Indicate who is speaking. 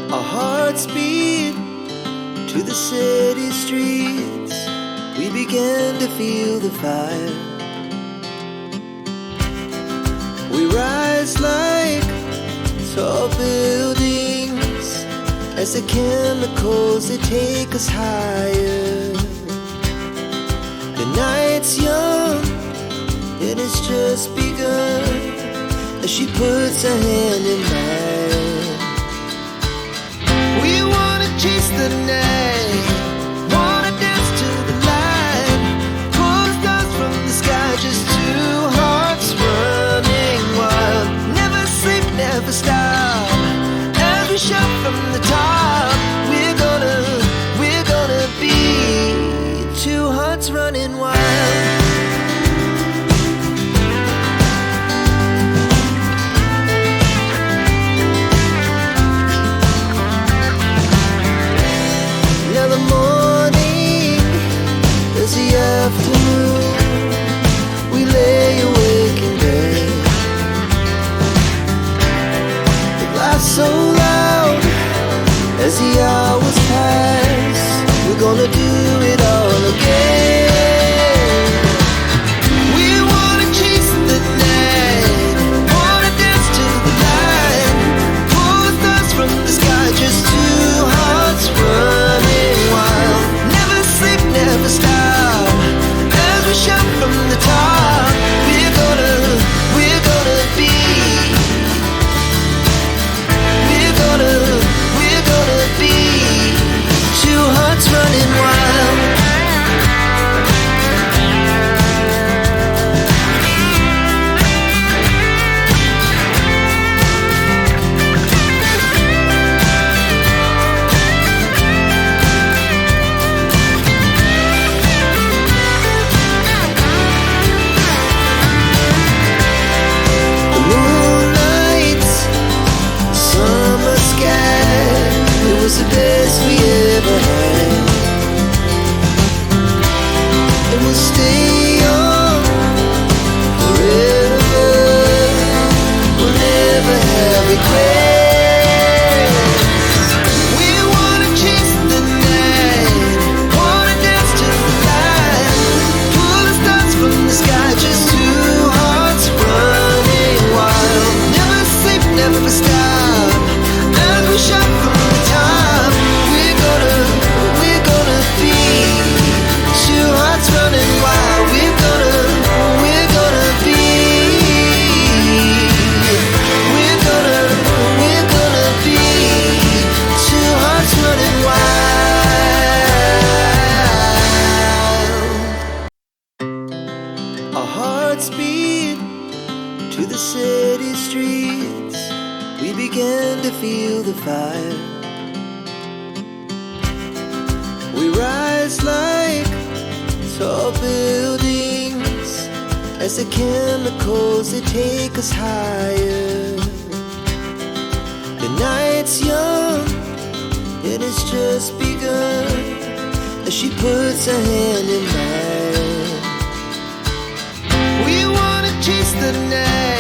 Speaker 1: Our hearts beat to the city streets. We began to feel the fire. We rise like tall buildings as the chemicals, they take us higher. The night's young, it has just begun, as she puts her hand in mine. We wanna chase the night, wanna dance to the light, pull stars from the sky, just two hearts running wild. Never sleep, never stop, as we shout from the top. We're gonna be two hearts running wild. Afternoon, we lay awake in bed. The glass so loud as the hours pass. We're gonna do it all again. We wanna chase the night, wanna dance to the light, pull stars from the sky, just two hearts running wild. Never sleep, never stop, shout from the top. We're gonna be, we're gonna be two hearts running wild. The best we ever had, and we'll stay on forever. We'll never have regrets. We wanna chase the night, wanna dance to the light, pull the stars from the sky, just two hearts running wild. Never sleep, never stop, as we shout from the top. Running wild, we're gonna be, we're gonna be two hearts running wild. Our hearts beat to the city streets. We began to feel the fire. We rise like tall buildings as the chemicals, they take us higher. The night's young, it has just begun, as she puts her hand in mine. We wanna chase the night,